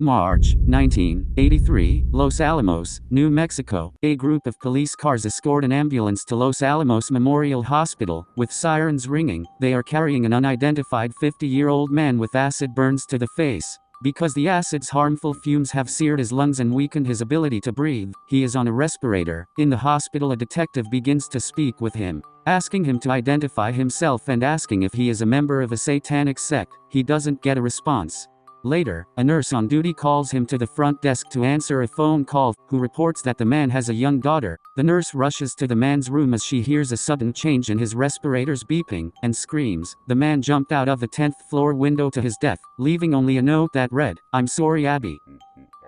March 1983, Los Alamos, New Mexico. A group of police cars escort an ambulance to Los Alamos Memorial Hospital. With sirens ringing, they are carrying an unidentified 50-year-old man with acid burns to the face. Because the acid's harmful fumes have seared his lungs and weakened his ability to breathe, he is on a respirator. In the hospital, a detective begins to speak with him, asking him to identify himself and asking if he is a member of a satanic sect. He doesn't get a response. Later, a nurse on duty calls him to the front desk to answer a phone call, who reports that the man has a young daughter. The nurse rushes to the man's room as she hears a sudden change in his respirator's beeping, and screams. The man jumped out of the 10th floor window to his death, leaving only a note that read, "I'm sorry, Abby."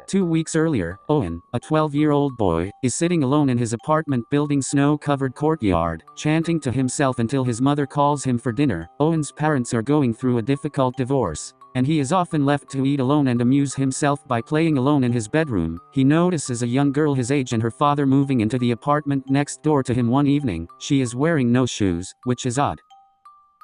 2 weeks earlier, Owen, a 12-year-old boy, is sitting alone in his apartment building's snow-covered courtyard, chanting to himself until his mother calls him for dinner. Owen's parents are going through a difficult divorce, and he is often left to eat alone and amuse himself by playing alone in his bedroom. He notices a young girl his age and her father moving into the apartment next door to him one evening. She is wearing no shoes, which is odd.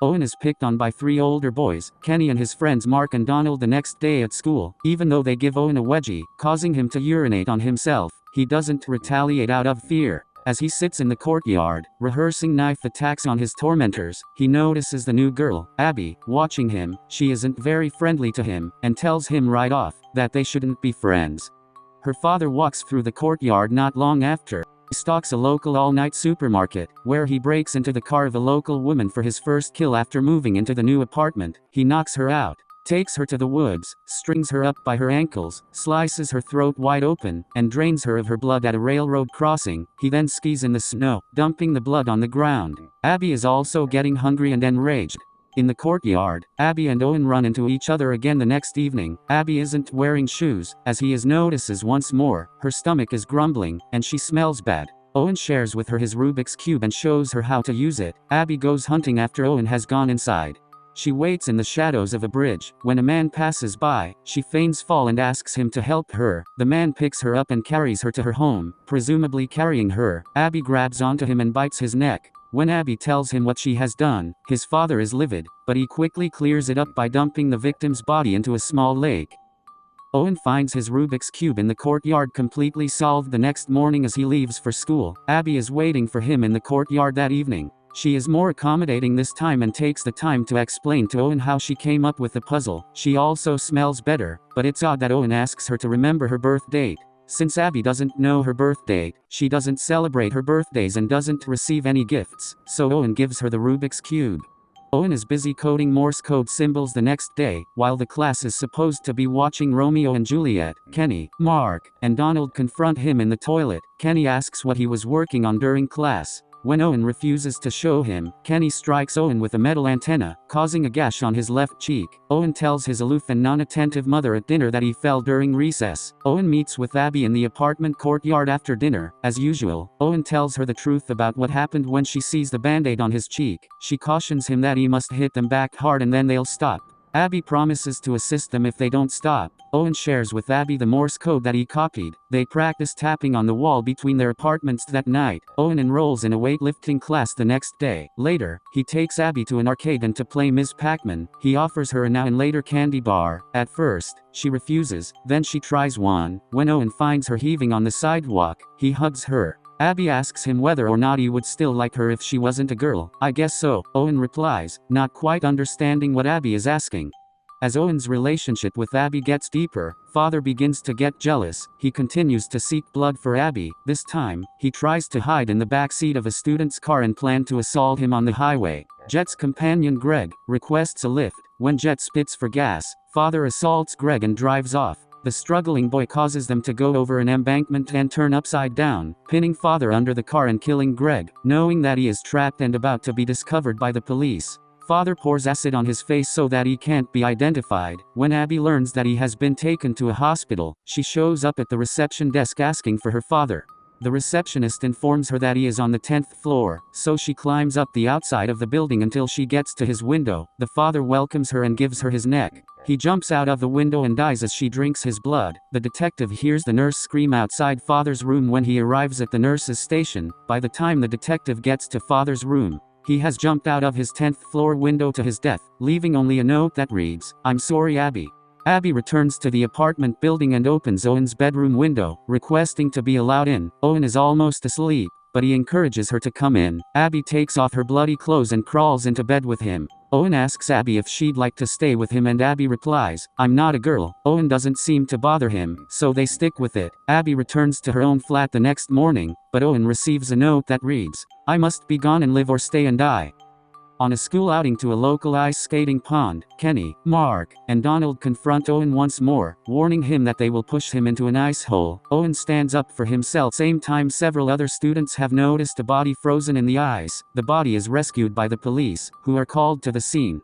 Owen is picked on by 3 older boys, Kenny and his friends Mark and Donald, the next day at school. Even though they give Owen a wedgie, causing him to urinate on himself, he doesn't retaliate out of fear. As he sits in the courtyard, rehearsing knife attacks on his tormentors, he notices the new girl, Abby, watching him. She isn't very friendly to him, and tells him right off that they shouldn't be friends. Her father walks through the courtyard not long after. He stalks a local all-night supermarket, where he breaks into the car of a local woman for his first kill after moving into the new apartment. He knocks her out, takes her to the woods, strings her up by her ankles, slices her throat wide open, and drains her of her blood at a railroad crossing. He then skis in the snow, dumping the blood on the ground. Abby is also getting hungry and enraged. In the courtyard, Abby and Owen run into each other again the next evening. Abby isn't wearing shoes, as he notices once more. Her stomach is grumbling, and she smells bad. Owen shares with her his Rubik's Cube and shows her how to use it. Abby goes hunting after Owen has gone inside. She waits in the shadows of a bridge. When a man passes by, she feigns fall and asks him to help her. The man picks her up and carries her to her home, presumably carrying her. Abby grabs onto him and bites his neck. When Abby tells him what she has done, his father is livid, but he quickly clears it up by dumping the victim's body into a small lake. Owen finds his Rubik's Cube in the courtyard completely solved the next morning as he leaves for school. Abby is waiting for him in the courtyard that evening. She is more accommodating this time and takes the time to explain to Owen how she came up with the puzzle. She also smells better, but it's odd that Owen asks her to remember her birth date. Since Abby doesn't know her birth date, she doesn't celebrate her birthdays and doesn't receive any gifts, so Owen gives her the Rubik's Cube. Owen is busy coding Morse code symbols the next day, while the class is supposed to be watching Romeo and Juliet. Kenny, Mark, and Donald confront him in the toilet. Kenny asks what he was working on during class. When Owen refuses to show him, Kenny strikes Owen with a metal antenna, causing a gash on his left cheek. Owen tells his aloof and non-attentive mother at dinner that he fell during recess. Owen meets with Abby in the apartment courtyard after dinner. As usual, Owen tells her the truth about what happened when she sees the band-aid on his cheek. She cautions him that he must hit them back hard and then they'll stop. Abby promises to assist them if they don't stop. Owen shares with Abby the Morse code that he copied. They practice tapping on the wall between their apartments that night. Owen enrolls in a weightlifting class the next day. Later, he takes Abby to an arcade and to play Ms. Pac-Man. He offers her a now and later candy bar. At first, she refuses, then she tries one. When Owen finds her heaving on the sidewalk, he hugs her. Abby asks him whether or not he would still like her if she wasn't a girl. "I guess so," Owen replies, not quite understanding what Abby is asking. As Owen's relationship with Abby gets deeper, father begins to get jealous. He continues to seek blood for Abby. This time, he tries to hide in the back seat of a student's car and plan to assault him on the highway. Jet's companion Greg requests a lift. When Jet spits for gas, father assaults Greg and drives off. The struggling boy causes them to go over an embankment and turn upside down, pinning father under the car and killing Greg. Knowing that he is trapped and about to be discovered by the police, father pours acid on his face so that he can't be identified. When Abby learns that he has been taken to a hospital, she shows up at the reception desk asking for her father. The receptionist informs her that he is on the 10th floor, so she climbs up the outside of the building until she gets to his window. The father welcomes her and gives her his neck. He jumps out of the window and dies as she drinks his blood. The detective hears the nurse scream outside father's room when he arrives at the nurse's station. By the time the detective gets to father's room, he has jumped out of his 10th floor window to his death, leaving only a note that reads, "I'm sorry, Abby." Abby returns to the apartment building and opens Owen's bedroom window, requesting to be allowed in. Owen is almost asleep, but he encourages her to come in. Abby takes off her bloody clothes and crawls into bed with him. Owen asks Abby if she'd like to stay with him and Abby replies, "I'm not a girl." Owen doesn't seem to bother him, so they stick with it. Abby returns to her own flat the next morning, but Owen receives a note that reads, "I must be gone and live or stay and die." On a school outing to a local ice skating pond, Kenny, Mark, and Donald confront Owen once more, warning him that they will push him into an ice hole. Owen stands up for himself. Same time several other students have noticed a body frozen in the ice. The body is rescued by the police, who are called to the scene.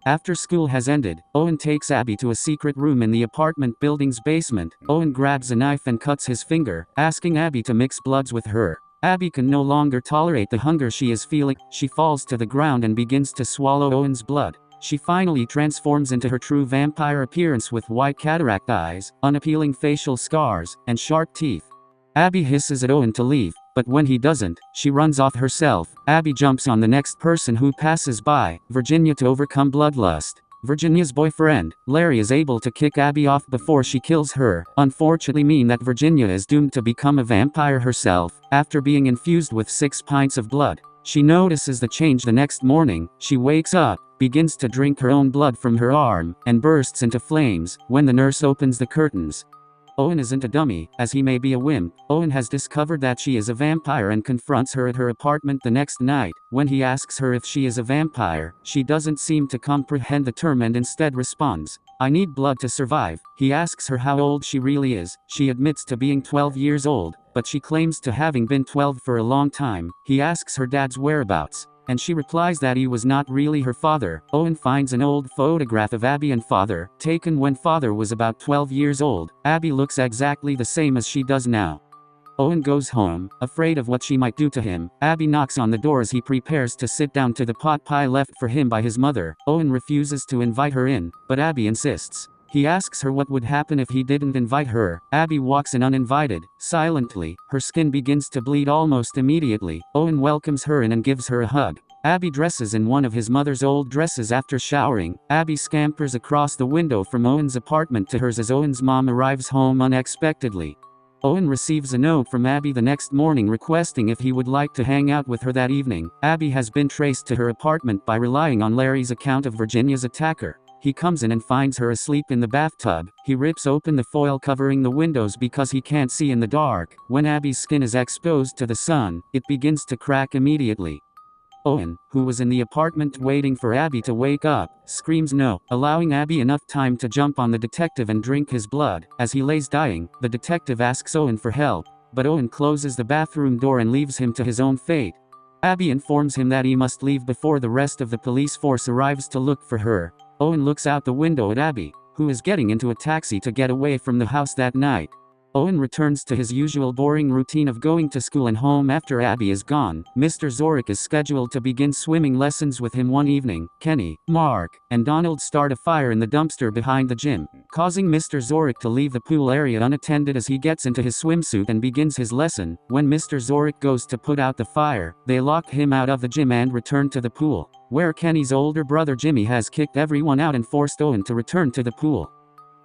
After school has ended, Owen takes Abby to a secret room in the apartment building's basement. Owen grabs a knife and cuts his finger, asking Abby to mix bloods with her. Abby can no longer tolerate the hunger she is feeling. She falls to the ground and begins to swallow Owen's blood. She finally transforms into her true vampire appearance with white cataract eyes, unappealing facial scars, and sharp teeth. Abby hisses at Owen to leave, but when he doesn't, she runs off herself. Abby jumps on the next person who passes by, Virginia, to overcome bloodlust. Virginia's boyfriend, Larry, is able to kick Abby off before she kills her, unfortunately mean that Virginia is doomed to become a vampire herself, after being infused with 6 pints of blood. She notices the change the next morning. She wakes up, begins to drink her own blood from her arm, and bursts into flames, when the nurse opens the curtains. Owen isn't a dummy, as he may be a wimp. Owen has discovered that she is a vampire and confronts her at her apartment the next night. When he asks her if she is a vampire, she doesn't seem to comprehend the term and instead responds, "I need blood to survive." He asks her how old she really is. She admits to being 12 years old, but she claims to having been 12 for a long time. He asks her dad's whereabouts, and she replies that he was not really her father. Owen finds an old photograph of Abby and father, taken when father was about 12 years old. Abby looks exactly the same as she does now. Owen goes home, afraid of what she might do to him. Abby knocks on the door as he prepares to sit down to the pot pie left for him by his mother. Owen refuses to invite her in, but Abby insists. He asks her what would happen if he didn't invite her. Abby walks in uninvited, silently. Her skin begins to bleed almost immediately. Owen welcomes her in and gives her a hug. Abby dresses in one of his mother's old dresses after showering. Abby scampers across the window from Owen's apartment to hers as Owen's mom arrives home unexpectedly. Owen receives a note from Abby the next morning requesting if he would like to hang out with her that evening. Abby has been traced to her apartment by relying on Larry's account of Virginia's attacker. He comes in and finds her asleep in the bathtub. He rips open the foil covering the windows because he can't see in the dark. When Abby's skin is exposed to the sun, it begins to crack immediately. Owen, who was in the apartment waiting for Abby to wake up, screams no, allowing Abby enough time to jump on the detective and drink his blood. As he lays dying, the detective asks Owen for help, but Owen closes the bathroom door and leaves him to his own fate. Abby informs him that he must leave before the rest of the police force arrives to look for her. Owen looks out the window at Abby, who is getting into a taxi to get away from the house that night. Owen returns to his usual boring routine of going to school and home after Abby is gone. Mr. Zorik is scheduled to begin swimming lessons with him one evening. Kenny, Mark, and Donald start a fire in the dumpster behind the gym, causing Mr. Zorik to leave the pool area unattended as he gets into his swimsuit and begins his lesson. When Mr. Zorik goes to put out the fire, they lock him out of the gym and return to the pool, where Kenny's older brother Jimmy has kicked everyone out and forced Owen to return to the pool.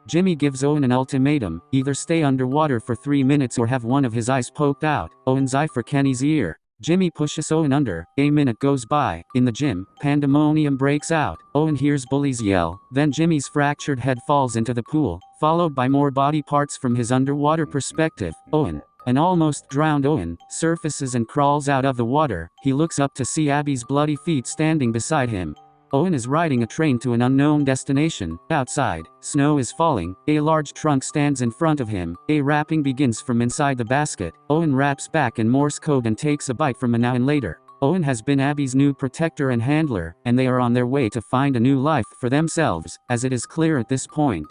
Jimmy gives Owen an ultimatum: either stay underwater for 3 minutes or have one of his eyes poked out. Owen's eye for Kenny's ear. Jimmy pushes Owen under. A minute goes by. In the gym, pandemonium breaks out. Owen hears bullies yell. Then Jimmy's fractured head falls into the pool, followed by more body parts from his underwater perspective. Owen, an almost drowned Owen, surfaces and crawls out of the water. He looks up to see Abby's bloody feet standing beside him. Owen is riding a train to an unknown destination. Outside, snow is falling. A large trunk stands in front of him. A rapping begins from inside the basket. Owen raps back in Morse code and takes a bite from a now and later. Owen has been Abby's new protector and handler, and they are on their way to find a new life for themselves, as it is clear at this point.